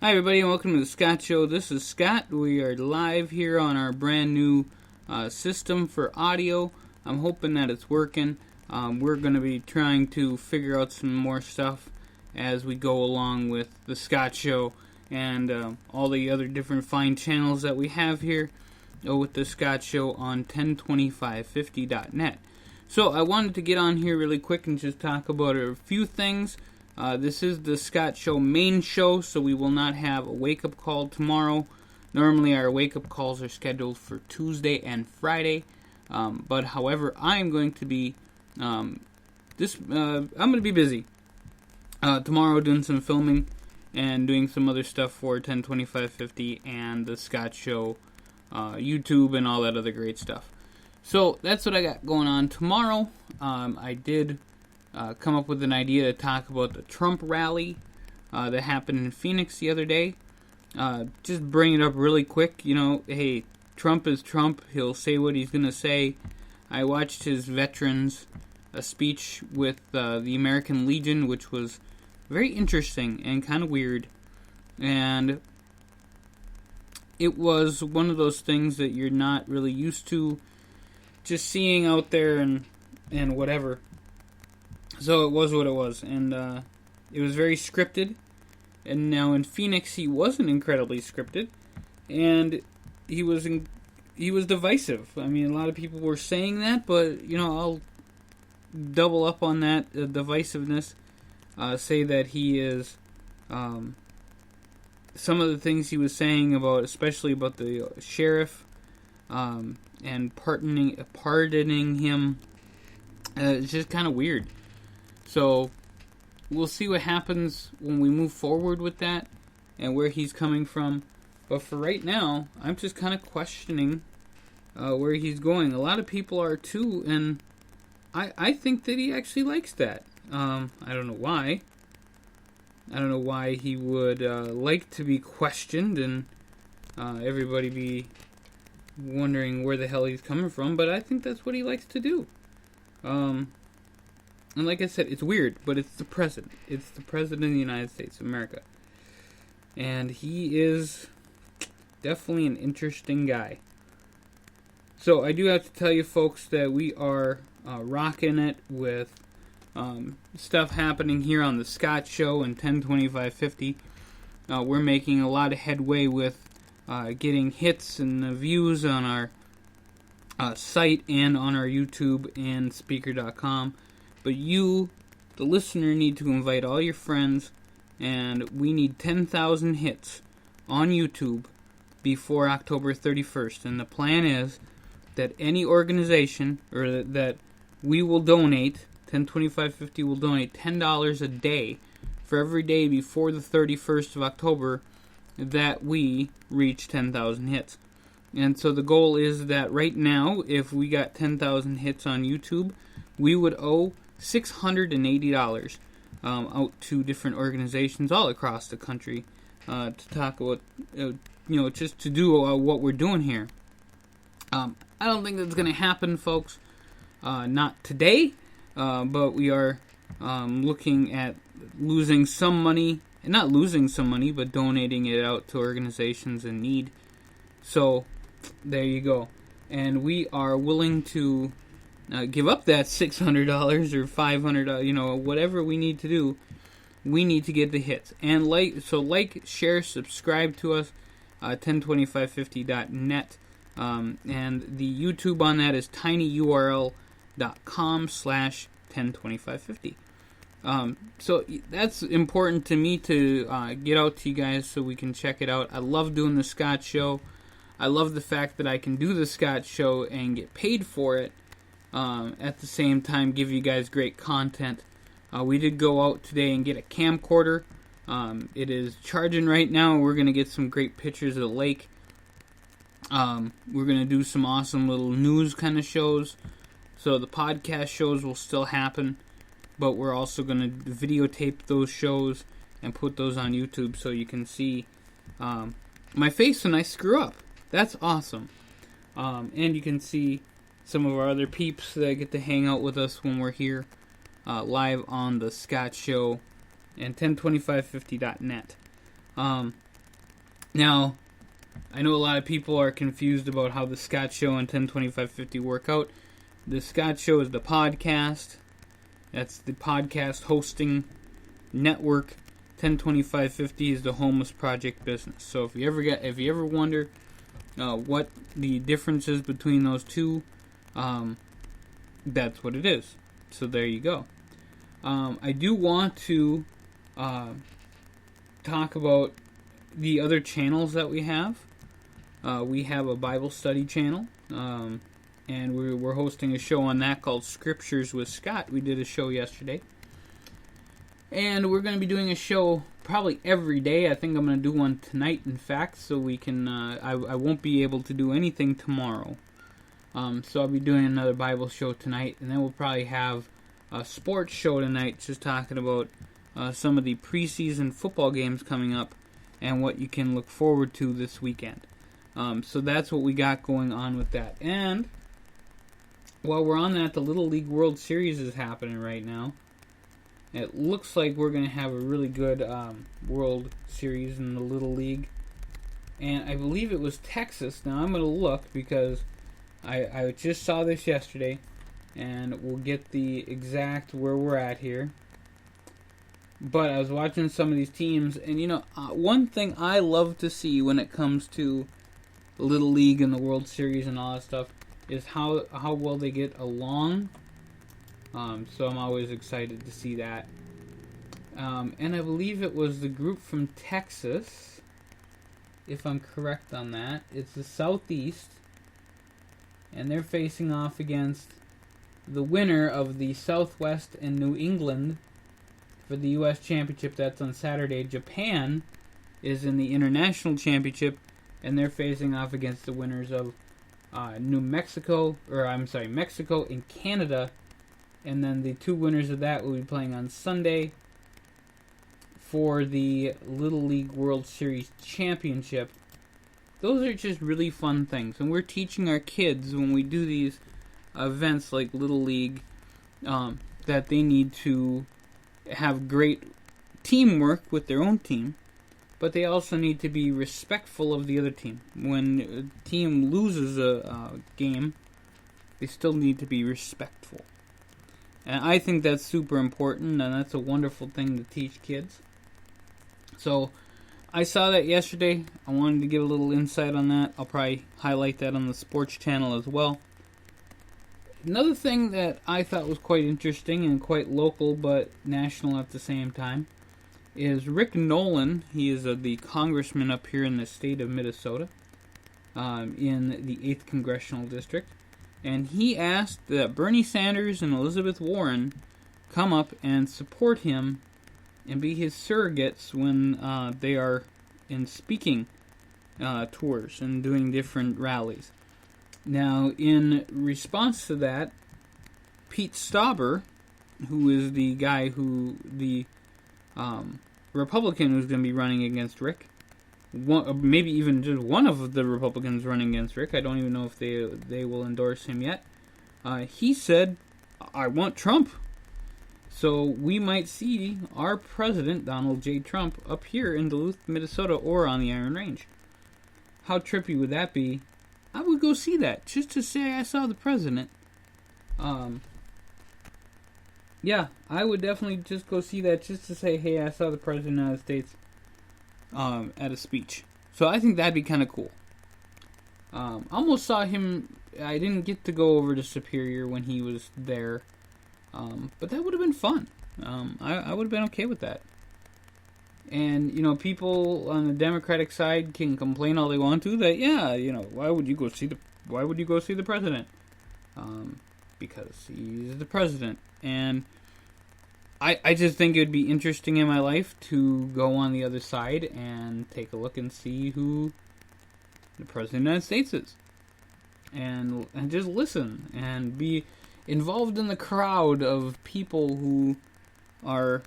Hi everybody and welcome to the Scott Show. This is Scott. We are live here on our brand new system for audio. I'm hoping that it's working. We're going to be trying to figure out some more stuff as we go along with the Scott Show and all the other different fine channels that we have here with the Scott Show on 102550.net. So I wanted to get on here really quick and just talk about a few things. This is the Scott Show main show, so we will not have a wake-up call tomorrow. Normally our wake-up calls are scheduled for Tuesday and Friday, but however, I'm going to be I'm going to be busy tomorrow doing some filming and doing some other stuff for 102550 and the Scott Show YouTube and all that other great stuff. So that's what I got going on tomorrow. I did come up with an idea to talk about the Trump rally that happened in Phoenix the other day. Just bring it up really quick. You know, hey, Trump is Trump. He'll say what he's going to say. I watched his veterans speech with the American Legion, which was very interesting and kind of weird. And it was one of those things that you're not really used to just seeing out there and whatever. So it was what it was, and it was very scripted. And now in Phoenix, he wasn't incredibly scripted, and he was divisive. I mean, a lot of people were saying that, but you know, I'll double up on that divisiveness. Say that he is some of the things he was saying about, especially about the sheriff, and pardoning him. It's just kind of weird. So, we'll see what happens when we move forward with that and where he's coming from. But for right now, I'm just kind of questioning where he's going. A lot of people are too, and I think that he actually likes that. I don't know why. I don't know why he would like to be questioned and everybody be wondering where the hell he's coming from, but I think that's what he likes to do. And like I said, it's weird, but it's the president. It's the president of the United States of America. And he is definitely an interesting guy. So I do have to tell you folks that we are rocking it with stuff happening here on the Scott Show and 102550. We're making a lot of headway with getting hits and views on our site and on our YouTube and Speaker.com. But you, the listener, need to invite all your friends, and we need 10,000 hits on YouTube before October 31st. And the plan is that any organization, or that we will donate, 102550 will donate $10 a day for every day before the 31st of October that we reach 10,000 hits. And so the goal is that right now, if we got 10,000 hits on YouTube, we would owe $680 out to different organizations all across the country to talk about, just to do what we're doing here. I don't think that's going to happen, folks. Not today, but we are looking at losing some money, and not losing some money, but donating it out to organizations in need. So, there you go. And we are willing to give up that $600 or $500, whatever we need to do. We need to get the hits. And like, share, subscribe to us, 102550.net. And the YouTube on that is tinyurl.com/102550. So that's important to me to get out to you guys so we can check it out. I love doing the Scott Show. I love the fact that I can do the Scott Show and get paid for it. At the same time, give you guys great content. We did go out today and get a camcorder. It is charging right now. We're going to get some great pictures of the lake. We're going to do some awesome little news kind of shows. So the podcast shows will still happen, but we're also going to videotape those shows and put those on YouTube so you can see my face when I screw up. That's awesome. And you can see some of our other peeps that get to hang out with us when we're here live on the Scott Show and 102550.net. Now, I know a lot of people are confused about how the Scott Show and 102550 work out. The Scott Show is the podcast. That's the podcast hosting network. 102550 is the homeless project business. So if you ever wonder what the difference is between those two, that's what it is. So there you go. I do want to talk about the other channels that we have. We have a Bible study channel, and we're hosting a show on that called Scriptures with Scott. We did a show yesterday. And we're going to be doing a show probably every day. I think I'm going to do one tonight, in fact, so we can... I won't be able to do anything tomorrow. So I'll be doing another Bible show tonight, and then we'll probably have a sports show tonight, just talking about some of the preseason football games coming up and what you can look forward to this weekend. So that's what we got going on with that. And while we're on that, the Little League World Series is happening right now. It looks like we're going to have a really good World Series in the Little League. And I believe it was Texas. Now I'm going to look because I just saw this yesterday. And we'll get the exact where we're at here. But I was watching some of these teams. And, one thing I love to see when it comes to the Little League and the World Series and all that stuff is how well they get along. So I'm always excited to see that. And I believe it was the group from Texas, if I'm correct on that. It's the Southeast, and they're facing off against the winner of the Southwest and New England for the U.S. Championship. That's on Saturday. Japan is in the International Championship, and they're facing off against the winners of Mexico and Canada. And then the two winners of that will be playing on Sunday for the Little League World Series Championship. Those are just really fun things. And we're teaching our kids when we do these events like Little League that they need to have great teamwork with their own team. But they also need to be respectful of the other team. When a team loses a game, they still need to be respectful. And I think that's super important, and that's a wonderful thing to teach kids. So, I saw that yesterday. I wanted to give a little insight on that. I'll probably highlight that on the sports channel as well. Another thing that I thought was quite interesting and quite local, but national at the same time, is Rick Nolan. He is the congressman up here in the state of Minnesota, in the 8th Congressional District. And he asked that Bernie Sanders and Elizabeth Warren come up and support him and be his surrogates when they are in speaking tours and doing different rallies. Now, in response to that, Pete Stauber, who is the guy the Republican who's going to be running against Rick, maybe even just one of the Republicans running against Rick. I don't even know if they will endorse him yet. He said, I want Trump. So we might see our president, Donald J. Trump, up here in Duluth, Minnesota, or on the Iron Range. How trippy would that be? I would go see that, just to say I saw the president. Yeah, I would definitely just go see that, just to say, hey, I saw the president of the United States at a speech. So I think that'd be kind of cool. Almost saw him. I didn't get to go over to Superior when he was there, but that would have been fun. I would have been okay with that. And people on the Democratic side can complain all they want to that why would you go see the president? Because he's the president. And I just think it would be interesting in my life to go on the other side and take a look and see who the President of the United States is. And just listen and be involved in the crowd of people who are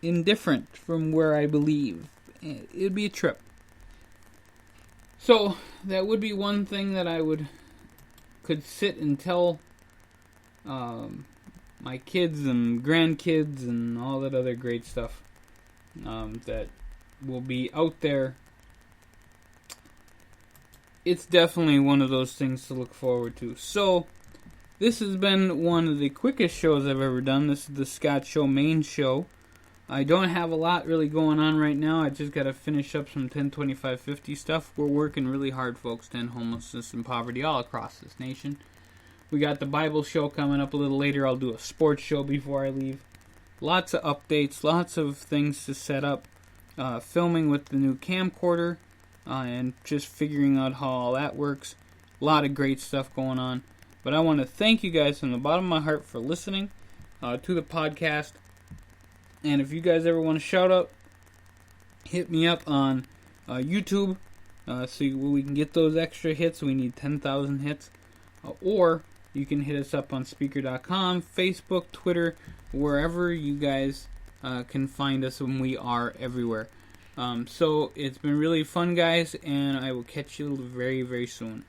indifferent from where I believe. It'd be a trip. So, that would be one thing that I could sit and tell my kids and grandkids and all that other great stuff that will be out there. It's definitely one of those things to look forward to. So, this has been one of the quickest shows I've ever done. This is the Scott Show main show. I don't have a lot really going on right now. I just got to finish up some 10/25/50 stuff. We're working really hard, folks, to end homelessness and poverty all across this nation. We got the Bible show coming up a little later. I'll do a sports show before I leave. Lots of updates, lots of things to set up. Filming with the new camcorder and just figuring out how all that works. A lot of great stuff going on. But I want to thank you guys from the bottom of my heart for listening to the podcast. And if you guys ever want to shout out, hit me up on YouTube so we can get those extra hits. We need 10,000 hits. Or you can hit us up on Speaker.com, Facebook, Twitter, wherever you guys can find us, and we are everywhere. So it's been really fun, guys, and I will catch you very, very soon.